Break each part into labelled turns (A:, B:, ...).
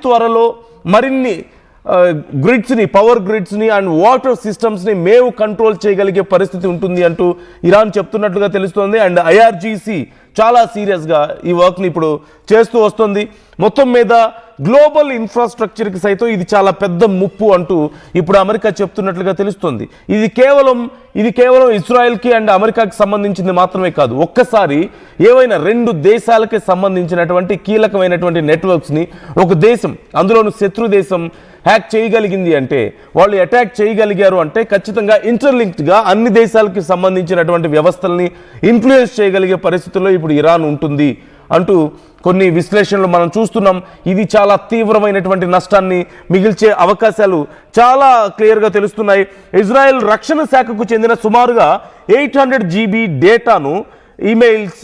A: త్వరలో మరిన్ని గ్రిడ్స్ని, power గ్రిడ్స్ని and water సిస్టమ్స్ని మేము కంట్రోల్ చేయగలిగే పరిస్థితి ఉంటుంది అంటూ ఇరాన్ చెప్తున్నట్లుగా తెలుస్తోంది. అండ్ ఐఆర్జీసీ చాలా సీరియస్గా ఈ వర్క్ని ఇప్పుడు చేస్తూ వస్తుంది. మొత్తం మీద గ్లోబల్ ఇన్ఫ్రాస్ట్రక్చర్కి సైతం ఇది చాలా పెద్ద ముప్పు అంటూ ఇప్పుడు అమెరికా చెప్తున్నట్లుగా తెలుస్తుంది. ఇది కేవలం ఇజ్రాయెల్కి అండ్ అమెరికాకి సంబంధించింది మాత్రమే కాదు. ఒక్కసారి ఏవైనా రెండు దేశాలకి సంబంధించినటువంటి కీలకమైనటువంటి నెట్వర్క్స్ని ఒక దేశం, అందులోనూ శత్రు దేశం హ్యాక్ చేయగలిగింది అంటే, వాళ్ళు అటాక్ చేయగలిగారు అంటే ఖచ్చితంగా ఇంటర్లింక్డ్గా అన్ని దేశాలకి సంబంధించినటువంటి వ్యవస్థల్ని ఇన్ఫ్లుయెన్స్ చేయగలిగే పరిస్థితుల్లో ఇప్పుడు ఇరాన్ ఉంటుంది అంటూ కొన్ని విశ్లేషణలు మనం చూస్తున్నాం. ఇది చాలా తీవ్రమైనటువంటి నష్టాన్ని మిగిల్చే అవకాశాలు చాలా క్లియర్గా తెలుస్తున్నాయి. ఇజ్రాయెల్ రక్షణ శాఖకు చెందిన సుమారుగా 800 GB డేటాను, ఈమెయిల్స్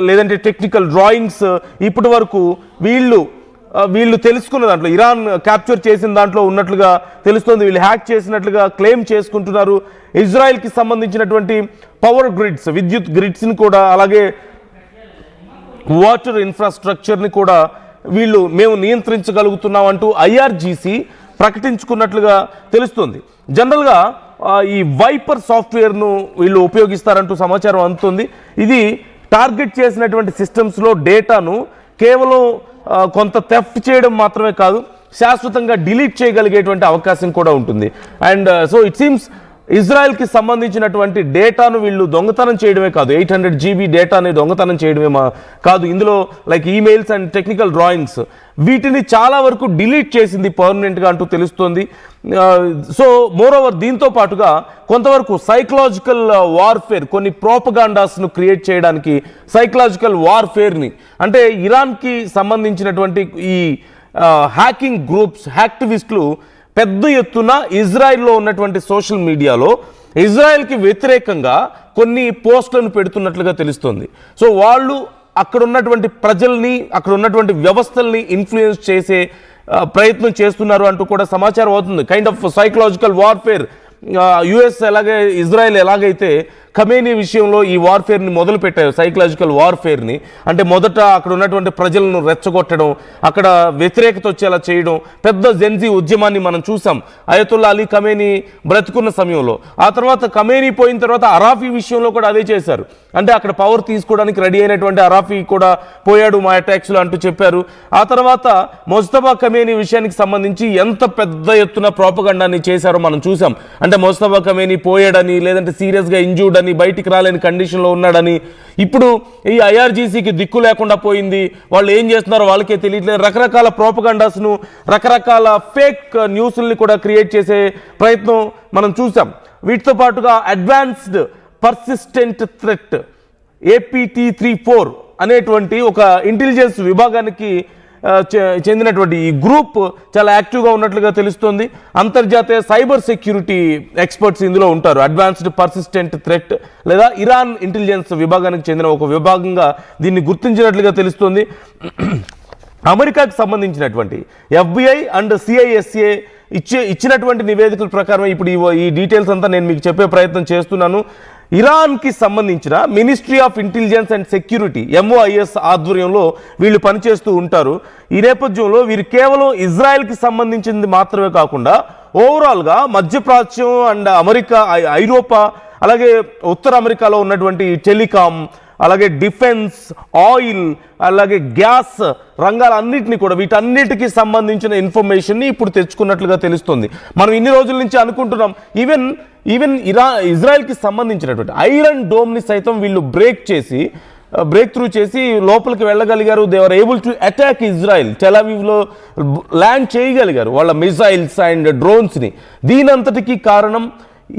A: లేదంటే టెక్నికల్ డ్రాయింగ్స్ ఇప్పటి వరకు వీళ్ళు తెలుసుకున్న దాంట్లో, ఇరాన్ క్యాప్చర్ చేసిన దాంట్లో ఉన్నట్లుగా తెలుస్తుంది. వీళ్ళు హ్యాక్ చేసినట్లుగా క్లెయిమ్ చేసుకుంటున్నారు. ఇజ్రాయెల్కి సంబంధించినటువంటి పవర్ గ్రిడ్స్, విద్యుత్ గ్రిడ్స్ని కూడా, అలాగే వాటర్ ఇన్ఫ్రాస్ట్రక్చర్ని కూడా మేము నియంత్రించగలుగుతున్నాం అంటూ ఐఆర్జీసీ ప్రకటించుకున్నట్లుగా తెలుస్తుంది. జనరల్గా ఈ వైపర్ సాఫ్ట్వేర్ను వీళ్ళు ఉపయోగిస్తారంటూ సమాచారం అందుతుంది. ఇది టార్గెట్ చేసినటువంటి సిస్టమ్స్లో డేటాను కేవలం కొంత థెఫ్ట్ చేయడం మాత్రమే కాదు, శాశ్వతంగా డిలీట్ చేయగలిగేటువంటి అవకాశం కూడా ఉంటుంది. అండ్ సో ఇట్ సీమ్స్ ఇజ్రాయెల్కి సంబంధించినటువంటి డేటాను వీళ్ళు దొంగతనం చేయడమే కాదు, 800 GB డేటాని దొంగతనం చేయడమే కాదు, ఇందులో like emails and technical drawings వీటిని చాలా వరకు డిలీట్ చేసింది పర్మనెంట్గా అంటూ తెలుస్తోంది. సో మోరోవర్ దీంతో పాటుగా కొంతవరకు సైకలాజికల్ వార్ఫేర్, కొన్ని ప్రోపగాండాస్ను క్రియేట్ చేయడానికి సైకలాజికల్ వార్ఫేర్ని, అంటే ఇరాన్కి సంబంధించినటువంటి ఈ హ్యాకింగ్ గ్రూప్స్, హ్యాక్టివిస్టులు పెద్ద ఎత్తున ఇజ్రాయెల్లో ఉన్నటువంటి సోషల్ మీడియాలో ఇజ్రాయెల్కి వ్యతిరేకంగా కొన్ని పోస్టులను పెడుతున్నట్లుగా తెలుస్తుంది. సో వాళ్ళు అక్కడ ఉన్నటువంటి ప్రజల్ని, అక్కడ ఉన్నటువంటి వ్యవస్థల్ని ఇన్ఫ్లుయెన్స్ చేసే ప్రయత్నం చేస్తున్నారు అంటూ కూడా సమాచారం అవుతుంది. Kind of psychological warfare. US Israel ఎలాగైతే ఖమేనీ విషయంలో ఈ వార్ఫేర్ని మొదలు పెట్టారు, సైకలాజికల్ వార్ఫేర్ని, అంటే మొదట అక్కడ ఉన్నటువంటి ప్రజలను రెచ్చగొట్టడం, అక్కడ వ్యతిరేకత వచ్చేలా చేయడం, పెద్ద జెన్జీ ఉద్యమాన్ని మనం చూసాం అయతుల్లా అలీ ఖమేనీ బ్రతుకున్న సమయంలో. ఆ తర్వాత ఖమేనీ పోయిన తర్వాత అరాఫీ విషయంలో కూడా అదే చేశారు. అంటే అక్కడ పవర్ తీసుకోవడానికి రెడీ అయినటువంటి అరాఫీ కూడా పోయాడు మా అటాక్స్లో అంటూ చెప్పారు. ఆ తర్వాత ముజ్తబా ఖమేనీ విషయానికి సంబంధించి ఎంత పెద్ద ఎత్తున ప్రోపగండాన్ని చేశారో మనం చూసాం. అంటే ముజ్తబా ఖమేనీ పోయాడని, లేదంటే సీరియస్గా ఇంజూర్డ్ అని, బయటికి రాలేని కండిషన్లో ఉన్నాడని. ఇప్పుడు ఈ ఐఆర్జీసీకి దిక్కు లేకుండా పోయింది, వాళ్ళు ఏం చేస్తున్నారో వాళ్ళకే తెలియట్లేదు. రకరకాల ప్రోపగండాస్ను, రకరకాల ఫేక్ న్యూస్ని కూడా క్రియేట్ చేసే ప్రయత్నం మనం చూసాం. వీటితో పాటుగా అడ్వాన్స్డ్ పర్సిస్టెంట్ థ్రెట్ APT34 అనేటువంటి ఒక ఇంటెలిజెన్స్ విభాగానికి చెందినటువంటి ఈ గ్రూప్ చాలా యాక్టివ్గా ఉన్నట్లుగా తెలుస్తుంది. అంతర్జాతీయ సైబర్ సెక్యూరిటీ ఎక్స్పర్ట్స్ ఇందులో ఉంటారు. అడ్వాన్స్డ్ పర్సిస్టెంట్ థ్రెట్ లేదా ఇరాన్ ఇంటెలిజెన్స్ విభాగానికి చెందిన ఒక విభాగంగా దీన్ని గుర్తించినట్లుగా తెలుస్తుంది. అమెరికాకు సంబంధించినటువంటి FBI అండ్ CISA ఇచ్చినటువంటి నివేదికల ప్రకారం ఇప్పుడు ఈ డీటెయిల్స్ అంతా నేను మీకు చెప్పే ప్రయత్నం చేస్తున్నాను. ఇరాన్కి సంబంధించిన ministry of intelligence and security MOIS ఆధ్వర్యంలో వీళ్ళు పనిచేస్తూ ఉంటారు. ఈ నేపథ్యంలో వీరు కేవలం ఇజ్రాయెల్కి సంబంధించింది మాత్రమే కాకుండా ఓవరాల్గా మధ్యప్రాచ్యం అండ్ అమెరికా, ఐరోపా, అలాగే ఉత్తర అమెరికాలో ఉన్నటువంటి టెలికాం, అలాగే డిఫెన్స్, ఆయిల్, అలాగే గ్యాస్ రంగాలన్నింటినీ కూడా, వీటన్నిటికీ సంబంధించిన ఇన్ఫర్మేషన్ని ఇప్పుడు తెచ్చుకున్నట్లుగా తెలుస్తుంది. మనం ఇన్ని రోజుల నుంచి అనుకుంటున్నాం ఈవెన్ ఇజ్రాయెల్కి సంబంధించినటువంటి ఐరన్ డోమ్ని సైతం వీళ్ళు బ్రేక్ త్రూ చేసి లోపలికి వెళ్ళగలిగారు. They are able to attack Israel. టెల్-అవీవ్లో ల్యాండ్ చేయగలిగారు వాళ్ళ మిసైల్స్ అండ్ డ్రోన్స్ని. దీనంతటికీ కారణం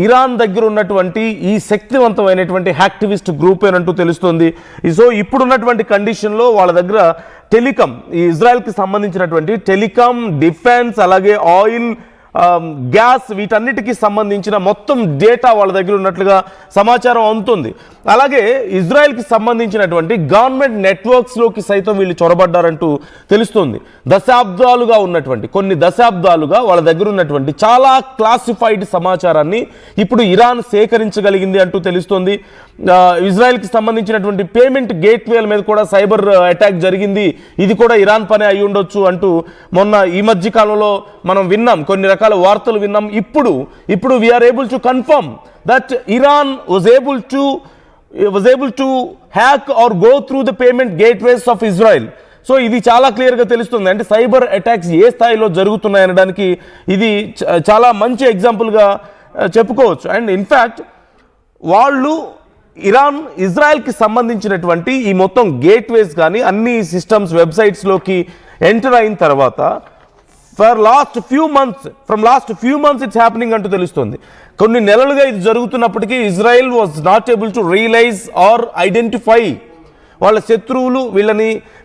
A: ఇరాన్ దగ్గర ఉన్నటువంటి ఈ శక్తివంతమైనటువంటి యాక్టివిస్ట్ గ్రూపేనంటూ తెలుస్తుంది. సో ఇప్పుడున్నటువంటి కండిషన్లో వాళ్ళ దగ్గర టెలికాం, ఈ ఇజ్రాయెల్కి సంబంధించినటువంటి టెలికాం, డిఫెన్స్, అలాగే ఆయిల్, గ్యాస్ వీటన్నిటికీ సంబంధించిన మొత్తం డేటా వాళ్ళ దగ్గర ఉన్నట్లుగా సమాచారం అందుతుంది. అలాగే ఇజ్రాయెల్కి సంబంధించినటువంటి గవర్నమెంట్ నెట్వర్క్స్లోకి సైతం వీళ్ళు చొరబడ్డారంటూ తెలుస్తుంది. కొన్ని దశాబ్దాలుగా వాళ్ళ దగ్గర ఉన్నటువంటి చాలా క్లాసిఫైడ్ సమాచారాన్ని ఇప్పుడు ఇరాన్ సేకరించగలిగింది అంటూ తెలుస్తుంది. ఇజ్రాయెల్కి సంబంధించినటువంటి పేమెంట్ గేట్వేల మీద కూడా సైబర్ అటాక్ జరిగింది, ఇది కూడా ఇరాన్ పనే అయి ఉండొచ్చు అంటూ మొన్న ఈ మధ్య కాలంలో మనం విన్నాం, కొన్ని రకాల వార్తలు విన్నాం. ఇప్పుడు we're able to confirm that Iran was able to hack or go through the payment gateways of Israel. So ఇది చాలా క్లియర్గా తెలుస్తుంది. అంటే సైబర్ అటాక్స్ ఏ స్థాయిలో జరుగుతున్నాయనడానికి ఇది చాలా మంచి ఎగ్జాంపుల్గా చెప్పుకోవచ్చు. అండ్ ఇన్ఫ్యాక్ట్ వాళ్ళు ఇజ్రాయెల్కి సంబంధించినటువంటి ఈ మొత్తం గేట్వేస్ కానీ అన్ని సిస్టమ్స్ వెబ్సైట్స్లోకి ఎంటర్ అయిన తర్వాత from last few months it's happening అంటూ తెలుస్తుంది. కొన్ని నెలలుగా ఇది జరుగుతున్నప్పటికీ Israel was not able to realize or identify వాళ్ళ శత్రువులు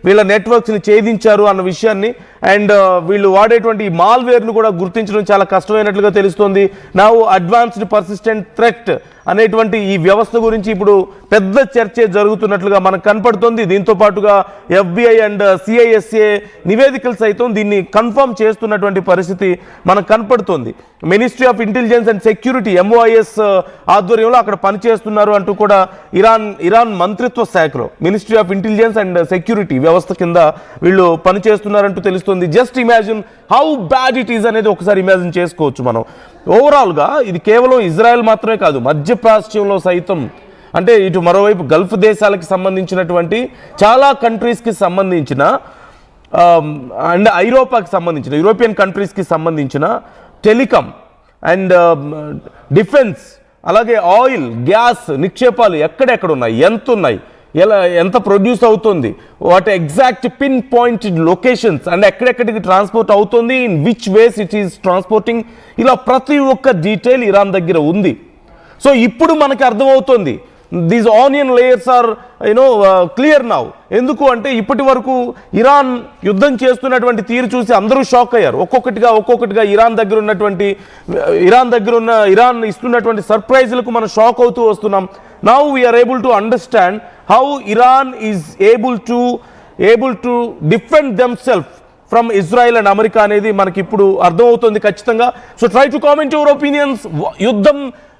A: వీళ్ళ నెట్వర్క్స్ని ఛేదించారు అన్న విషయాన్ని, అండ్ వీళ్ళు వాడేటువంటి మాల్వేర్ను కూడా గుర్తించడం చాలా కష్టమైనట్లుగా తెలుస్తోంది. నౌ అడ్వాన్స్డ్ పర్సిస్టెంట్ థ్రెట్ అనేటువంటి ఈ వ్యవస్థ గురించి ఇప్పుడు పెద్ద చర్చ జరుగుతున్నట్లుగా మనకు కనపడుతుంది. దీంతో పాటుగా FBI అండ్ CISA నివేదికలు సైతం దీన్ని కన్ఫర్మ్ చేస్తున్నటువంటి పరిస్థితి మనకు కనపడుతుంది. Ministry of intelligence and security MOIS ఆధ్వర్యంలో అక్కడ పనిచేస్తున్నారు అంటూ కూడా ఇరాన్ మంత్రిత్వ శాఖలో ministry of intelligence and security వ్యవస్థ కింద వీళ్ళు పనిచేస్తున్నారంటూ తెలుస్తుంది. Just imagine how bad it is అనేది ఒకసారి ఇమాజిన్ చేసుకోవచ్చు మనం. ఓవరాల్గా ఇది కేవలం ఇజ్రాయెల్ మాత్రమే కాదు, మధ్యప్రాచ్యంలో సైతం, అంటే ఇటు మరోవైపు గల్ఫ్ దేశాలకు సంబంధించినటువంటి చాలా కంట్రీస్కి సంబంధించిన అండ్ ఐరోపాకి సంబంధించిన యూరోపియన్ కంట్రీస్కి సంబంధించిన టెలికాం అండ్ డిఫెన్స్, అలాగే ఆయిల్, గ్యాస్ నిక్షేపాలు ఎక్కడెక్కడ ఉన్నాయి, ఎంత ఉన్నాయి, ఎంత ప్రొడ్యూస్ అవుతుంది, వాటి exact pin point locations and ఎక్కడెక్కడికి ట్రాన్స్పోర్ట్ అవుతుంది, in which ways it is transporting, ఇలా ప్రతి ఒక్క డీటెయిల్ ఇరాన్ దగ్గర ఉంది. సో ఇప్పుడు మనకి అర్థమవుతుంది these onion layers are clear now. ఎందుకు అంటే ఇప్పటి వరకు ఇరాన్ యుద్ధం చేస్తున్నటువంటి తీరు చూసి అందరూ షాక్ అయ్యారు. ఒక్కొక్కటిగా ఇరాన్ ఇస్తున్నటువంటి సర్ప్రైజ్లకు మనం షాక్ అవుతూ వస్తున్నాం. Now we're able to understand how Iran is able to defend themselves from Israel and America అనేది మనకి ఇప్పుడు అర్థమవుతుంది ఖచ్చితంగా. So try to comment your opinions. యుద్ధం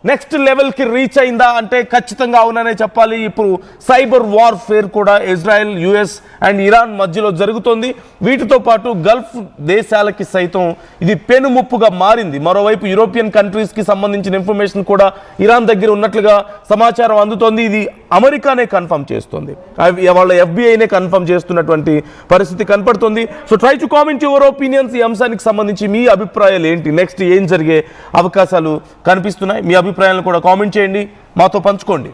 A: నెక్స్ట్ లెవెల్కి రీచ్ అయిందా అంటే ఖచ్చితంగా అవుననే చెప్పాలి. ఇప్పుడు సైబర్ వార్ఫేర్ కూడా ఇజ్రాయెల్, US అండ్ ఇరాన్ మధ్యలో జరుగుతోంది. వీటితో పాటు గల్ఫ్ దేశాలకి సైతం ఇది పెనుముప్పుగా మారింది. మరోవైపు యూరోపియన్ కంట్రీస్కి సంబంధించిన ఇన్ఫర్మేషన్ కూడా ఇరాన్ దగ్గర ఉన్నట్లుగా సమాచారం అందుతోంది. ఇది అమెరికానే కన్ఫర్మ్ చేస్తుంది, వాళ్ళ FBIనే కన్ఫర్మ్ చేస్తున్నటువంటి పరిస్థితి కనపడుతుంది. So try to comment your opinions. ఈ అంశానికి సంబంధించి మీ అభిప్రాయాలు ఏంటి, నెక్స్ట్ ఏం జరిగే అవకాశాలు కనిపిస్తున్నాయి, మీ అభిప్రాయాలను కూడా కామెంట్ చేయండి, మాతో పంచుకోండి.